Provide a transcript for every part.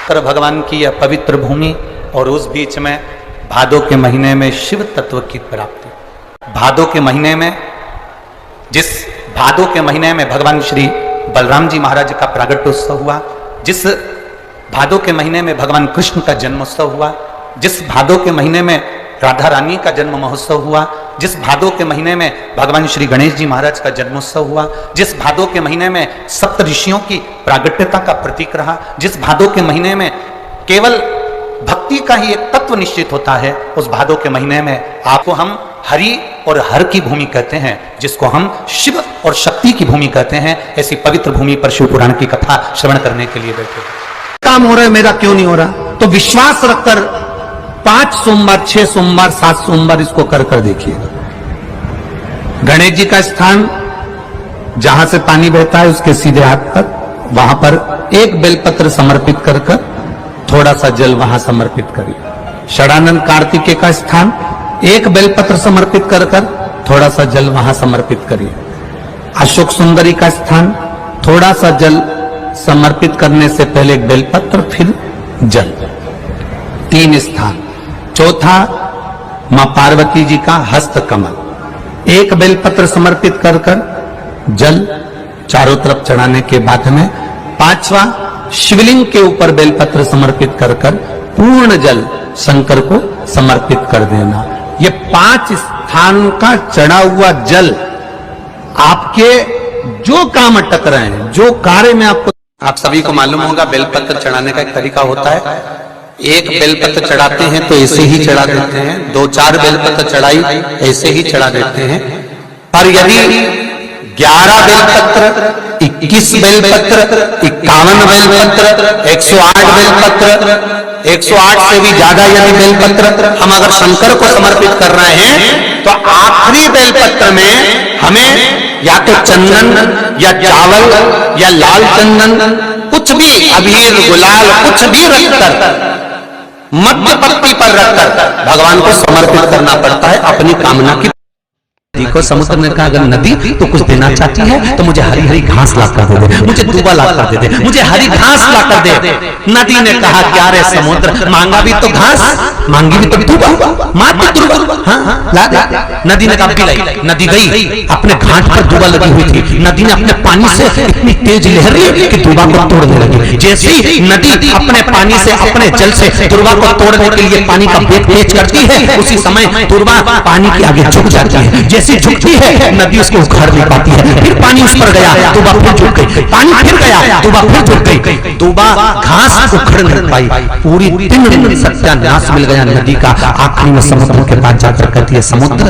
शंकर भगवान की यह पवित्र भूमि और उस बीच में भादों के महीने में शिव तत्व की प्राप्ति। भादों के महीने में, जिस भादों के महीने में भगवान श्री बलराम जी महाराज का प्रागट्योत्सव हुआ, जिस भादों के महीने में भगवान कृष्ण का जन्मोत्सव हुआ, जिस भादों के महीने में राधा रानी का जन्म महोत्सव हुआ, जिस भादों के महीने में भगवान श्री गणेश जी महाराज का जन्मोत्सव हुआ, जिस भादों के महीने में सप्त ऋषियों की प्रागट्यता का प्रतीक रहा, जिस भादों के महीने में केवल भक्ति का ही एक तत्व निश्चित होता है, उस भादों के महीने में आपको हम हरि और हर की भूमि कहते हैं, जिसको हम शिव और शक्ति की भूमि कहते हैं। ऐसी पवित्र भूमि पर शिव पुराण की कथा श्रवण करने के लिए बैठे। काम हो रहा है, मेरा क्यों नहीं हो रहा? तो विश्वास रखकर 5 सोमवार, 6 सोमवार, 7 सोमवार इसको कर देखिएगा। गणेश जी का स्थान जहां से पानी बहता है उसके सीधे हाथ पर, वहां पर एक बेलपत्र समर्पित कर थोड़ा सा जल वहां समर्पित करिए। षडानंद कार्तिकेय का स्थान एक बेलपत्र समर्पित कर थोड़ा सा जल वहां समर्पित करिए। अशोक सुंदरी का स्थान थोड़ा सा जल समर्पित करने से पहले एक बेलपत्र, फिर जल। 3 स्थान। चौथा मां पार्वती जी का हस्त कमल, एक बेलपत्र समर्पित कर जल चारों तरफ चढ़ाने के बाद में 5वां शिवलिंग के ऊपर बेलपत्र समर्पित कर पूर्ण जल शंकर को समर्पित कर देना। ये 5 स्थान का चढ़ा हुआ जल आपके जो काम अटक रहे हैं, जो कार्य में आपको, आप सभी को मालूम होगा बेलपत्र चढ़ाने का एक तरीका होता है। एक बेलपत्र चढ़ाते हैं तो ऐसे ही चढ़ा देते हैं, 2-4 बेलपत्र चढ़ाई ऐसे ही चढ़ा देते हैं। और यदि 11 बेलपत्र, 21 बेलपत्र, 51 बेलपत्र, 108 बेलपत्र, 108 से भी ज्यादा यदि बेलपत्र हम अगर शंकर को समर्पित कर रहे हैं, तो आखिरी बेलपत्र में हमें या तो चंदन या चावल या लाल चंदन, कुछ भी अबीर गुलाल कुछ भी रखकर मध्य पत्ती पर रखकर भगवान को समर्पित करना पड़ता है अपनी कामना की। नदी को समुद्र ने कहा अगर नदी तो कुछ देना चाहती है तो मुझे हरी हरी घास ला कर दे दे, मुझे दूबा ला कर दे दे, मुझे हरी घास ला कर दे। नदी ने कहा क्या रे समुद्र, मांगा भी तो घास, मांगी भी तो दूबा, मात्र दूबा, हाँ ला दे। नदी ने कहा पिलाई। नदी गई, अपने घाट पर दूबा लगी हुई थी। नदी ने अपने पानी से इतनी तेज लहर ली कि दूबा को तोड़ने लगी। जैसे ही नदी अपने पानी से, अपने जल से दूबा को तोड़ने के लिए पानी का वेग तेज करती है, उसी समय दूबा पानी के आगे झुक जाती है। जैसे झुकती है नदी उसको उखाड़ नहीं पाती है, फिर पानी उस पर गया, दूबा फिर झुक गई, पानी फिर गया, दूबा फिर झुक गई। दूबा घास उखड़ नहीं पाई, पूरी 3 दिन सत्यानाश मिल गया नदी का। आखिरी में समुद्र के पास जाकर कहती है समुद्र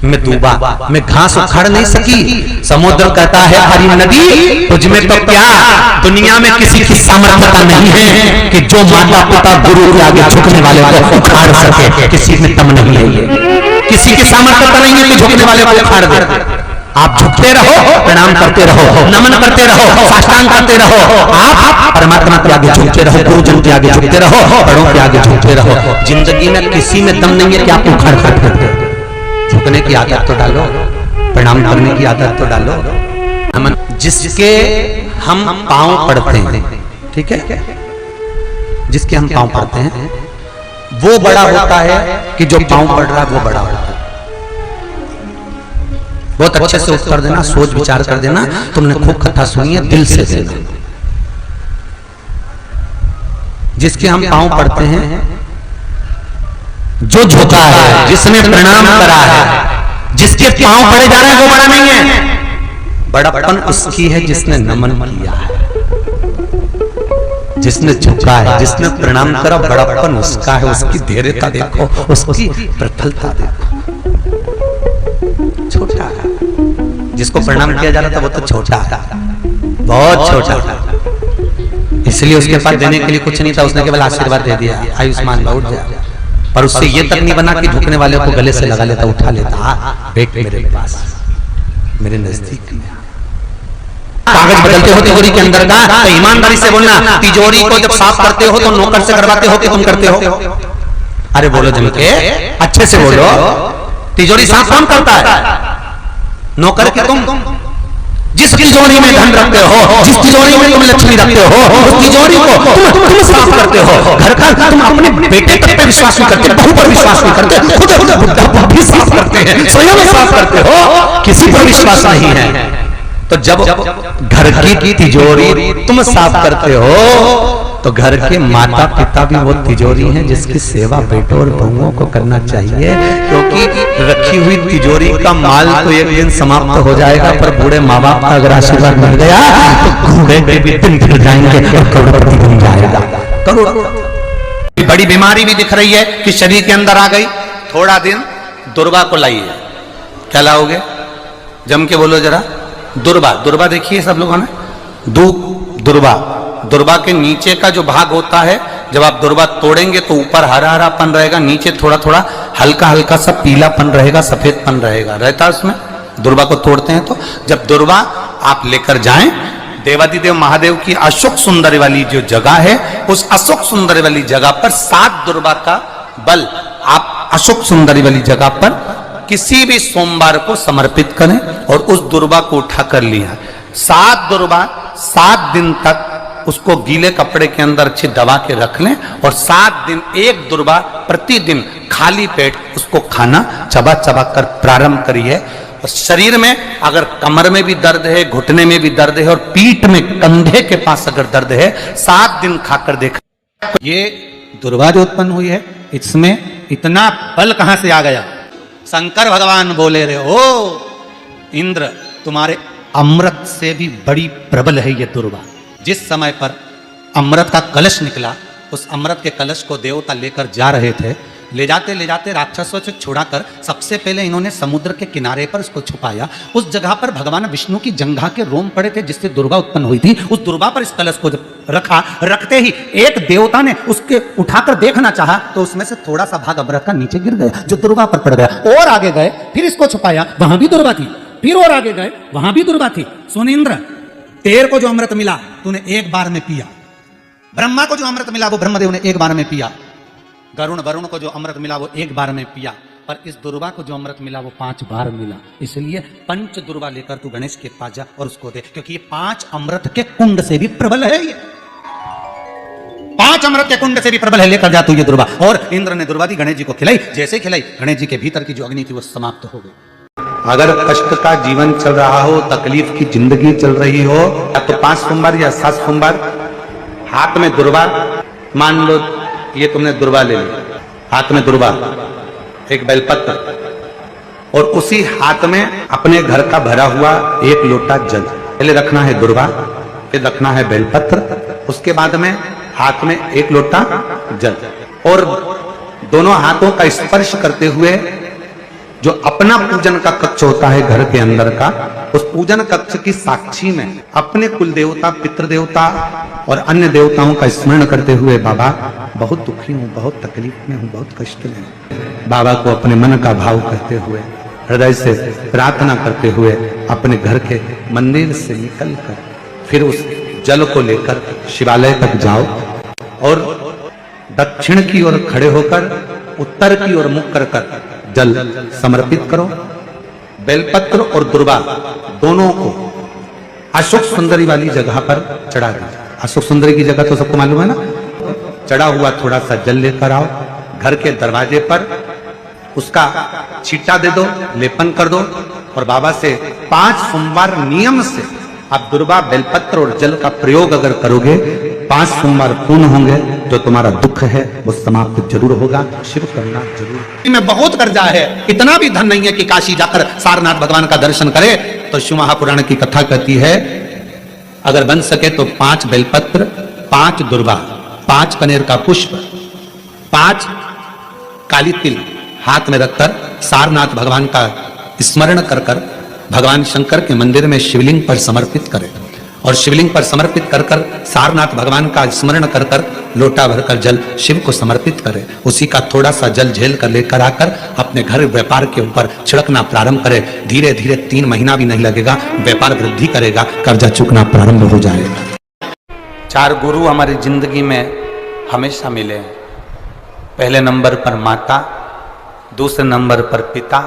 मैं दूबा मैं घास उखाड़ नहीं सकी। समुद्र कहता है हरी नदी तुझमें तो क्या दुनिया में किसी की सामर्थ्यता नहीं है कि जो माता पिता गुरु के आगे झुकने वाले को उखाड़ सके, किसी में दम नहीं है, ये किसी की सामर्थ्यता नहीं है कि झुकने वाले को उखाड़ दे। आप झुकते रहो, प्रणाम करते रहो, नमन करते रहो, साष्टांग करते रहो, आप परमात्मा के आगे झुकते रहो, गुरुजन के आगे झुकते रहो, बड़ों के आगे झुकते रहो। जिंदगी में किसी में दम नहीं है कि आप उखाड़ सकते। झुकने की आदत तो डालो, प्रणाम करने की आदत तो डालो। नमन जिसके हम पांव पड़ते हैं, ठीक है, जिसके हम पांव पड़ते हैं वो बड़ा होता है कि जो पांव पड़ रहा है वो बड़ा होता है। बहुत अच्छे से उत्तर देना, सोच विचार कर देना। तुमने खूब कथा सुनी है, दिल से देना। जिसके हम पांव पड़ते हैं, जो झुका है, जिसने प्रणाम करा है, जिसके पांव पड़े जा रहे हैं वो बड़ा नहीं है। बड़ापन उसकी है जिसने नमन किया है, जिसने झुका है, जिसने प्रणाम करा। बड़ापन उसका है, उसकी धैर्यता देखो, उसकी प्रफुल्लता देखो। छोटा है, जिसको प्रणाम किया जा रहा था वो तो छोटा है, बहुत छोटा था, इसलिए उसके पास देने के लिए कुछ नहीं था। उसने केवल आशीर्वाद दे दिया, आयुष्मान लौट जाए। पर उससे ये तक नहीं बना कि झुकने वाले को गले से लगा लेता, उठा लेता, बैठ मेरे पास, मेरे नजदीक। कागज बदलते हो तिजोरी के अंदर का, तो ईमानदारी से बोलना। तिजोरी को जब साफ करते हो तो नौकर से करवाते हो कि तुम करते हो? अरे बोलो जम के, अच्छे से बोलो। तिजोरी साफ कौन करता है? नौकर के तुम? जिस तिजोरी में धन रखते हो, जिस तिजोरी में तुम लक्ष्मी रखते हो, उस तिजोरी को तुम साफ करते हो। घर का तुम अपने बेटे तक पे विश्वास नहीं करते, बहू पर विश्वास नहीं करते, खुद बुढ़ा पर भी साफ करते हैं, स्वयं साफ करते हो, किसी पर विश्वास नहीं है। तो जब घर की तिजोरी तुम साफ करते हो तो घर के माता पिता भी वो तिजोरी हैं जिसकी सेवा बेटों और बहुओं को करना चाहिए, क्योंकि रखी हुई तिजोरी का माल तो एक दिन समाप्त हो जाएगा, पर बूढ़े माँ बाप का अगर आशीर्वाद मिल गया तो घोड़े के भी दिन फिर जाएंगे और करोड़पति बन जाएगा। बड़ी बीमारी भी दिख रही है कि शरीर के अंदर आ गई, थोड़ा दिन दुर्वा को लाइए। क्या लाओगे? जम के बोलो जरा। दुर्वा। दुर्वा देखिए सब लोगों ने, दुर्वा। दुर्वा के नीचे का जो भाग होता है, जब आप दुर्वा तोड़ेंगे तो ऊपर हरा हरापन रहेगा, नीचे थोड़ा थोड़ा हल्का हल्का सा पीलापन रहेगा, सफेदपन रहेगा, रहता है उसमें। दुर्वा को तोड़ते हैं तो जब दुर्वा आप लेकर जाएं, देवादिदेव महादेव की अशोक सुंदरी वाली जो जगह है, उस अशोक सुंदरी वाली जगह पर 7 दुर्वा का बल आप अशोक सुंदरी वाली जगह पर किसी भी सोमवार को समर्पित करें और उस दुर्वा को उठा कर लिया। 7 दुर्वा 7 दिन तक उसको गीले कपड़े के अंदर अच्छे दबा के रख लें और 7 दिन एक दुर्वा प्रतिदिन खाली पेट उसको खाना चबा चबा कर प्रारंभ करिए। और शरीर में अगर कमर में भी दर्द है, घुटने में भी दर्द है और पीठ में कंधे के पास अगर दर्द है, 7 दिन खाकर देखा। ये दुर्वा जो उत्पन्न हुई है, इसमें इतना बल कहां से आ गया? शंकर भगवान बोले रहे, ओ इंद्र, तुम्हारे अमृत से भी बड़ी प्रबल है ये दुर्वा। जिस समय पर अमृत का कलश निकला, उस अमृत के कलश को देवता लेकर जा रहे थे, ले जाते राक्षसों से छुड़ाकर सबसे पहले इन्होंने समुद्र के किनारे पर उसको छुपाया। उस जगह पर भगवान विष्णु की जंघा के रोम पड़े थे जिससे दुर्वा उत्पन्न हुई थी। उस दुर्वा पर इस कलश को जब रखा, रखते ही एक देवता ने उसके उठाकर देखना चाहा तो उसमें से थोड़ा सा भाग अमृत का नीचे गिर गया जो दुर्वा पर पड़ गया। और आगे गए, फिर इसको छुपाया, वहां भी दुर्वा थी। फिर और आगे गए, वहां भी दुर्वा थी। सुन इंद्र, तेरे को जो अमृत मिला तूने एक बार में पिया। ब्रह्मा को जो अमृत मिला वो ब्रह्मदेव ने एक बार में पिया। वरुण को जो अमृत मिला वो एक बार में पिया। पर इस दुर्वा को जो अमृत मिला वो 5 बार मिला। इसलिए 5 दुर्वा लेकर तू गणेश के पास जा और उसको दे, क्योंकि ये 5 अमृत के कुंड से भी प्रबल है। ये 5 अमृत के कुंड से भी प्रबल है, लेकर जा तू ये दुर्वा। और इंद्र ने दुर्वा दी, गणेश जी को खिलाई। जैसे खिलाई, गणेश जी के भीतर की जो अग्नि थी वो समाप्त हो गई। अगर कष्ट का जीवन चल रहा हो, तकलीफ की जिंदगी चल रही हो, या तो 5 सोमवार या 7 सोमवार हाथ में दुर्वा, मान लो ये तुमने दुर्वा ले ली, हाथ में दुर्वा, एक बेलपत्र, और उसी हाथ में अपने घर का भरा हुआ 1 लोटा जल। पहले रखना है दुर्वा, फिर रखना है बेलपत्र, उसके बाद में हाथ में 1 लोटा जल, और दोनों हाथों का स्पर्श करते हुए जो अपना पूजन का कक्ष होता है घर के अंदर का, उस पूजन कक्ष की साक्षी में अपने कुल देवता, पितृ देवता और अन्य देवताओं का स्मरण करते हुए, बाबा बहुत दुखी हूँ, बहुत तकलीफ में हूँ, बहुत कष्ट में हूँ, बाबा को अपने मन का भाव कहते हुए, हृदय से प्रार्थना करते हुए अपने घर के मंदिर से निकल कर फिर उस जल को लेकर शिवालय तक जाओ और दक्षिण की ओर खड़े होकर उत्तर की ओर मुख कर जल समर्पित करो। बेलपत्र और दुर्वा दोनों को अशोक सुंदरी वाली जगह पर चढ़ा दीजिए। अशोक सुंदरी की जगह तो सबको मालूम है ना। चढ़ा हुआ थोड़ा सा जल लेकर आओ, घर के दरवाजे पर उसका छींटा दे दो, लेपन कर दो, और बाबा से 5 सोमवार नियम से आप दुर्वा, बेलपत्र और जल का प्रयोग अगर करोगे, 5 सोमवार पूर्ण होंगे, जो तुम्हारा दुख है वो समाप्त जरूर होगा। शिव करना जरूर। में बहुत कर्जा है, इतना भी धन नहीं है कि काशी जाकर सारनाथ भगवान का दर्शन करे। तो शिव महापुराण की कथा कहती है, अगर बन सके तो 5 बेलपत्र, 5 दुर्वा, 5 कनेर का पुष्प, 5 काली तिल हाथ में रखकर सारनाथ भगवान का स्मरण कर भगवान शंकर के मंदिर में शिवलिंग पर समर्पित करें, और शिवलिंग पर समर्पित कर सारनाथ भगवान का स्मरण कर लोटा भरकर जल शिव को समर्पित करें। उसी का थोड़ा सा जल झेल कर लेकर आकर अपने घर व्यापार के ऊपर छिड़कना प्रारंभ करें। धीरे धीरे 3 महीना भी नहीं लगेगा, व्यापार वृद्धि करेगा, कर्जा चुकना प्रारंभ हो जाएगा। 4 गुरु हमारी जिंदगी में हमेशा मिले हैं। पहले नंबर पर माता, दूसरे नंबर पर पिता,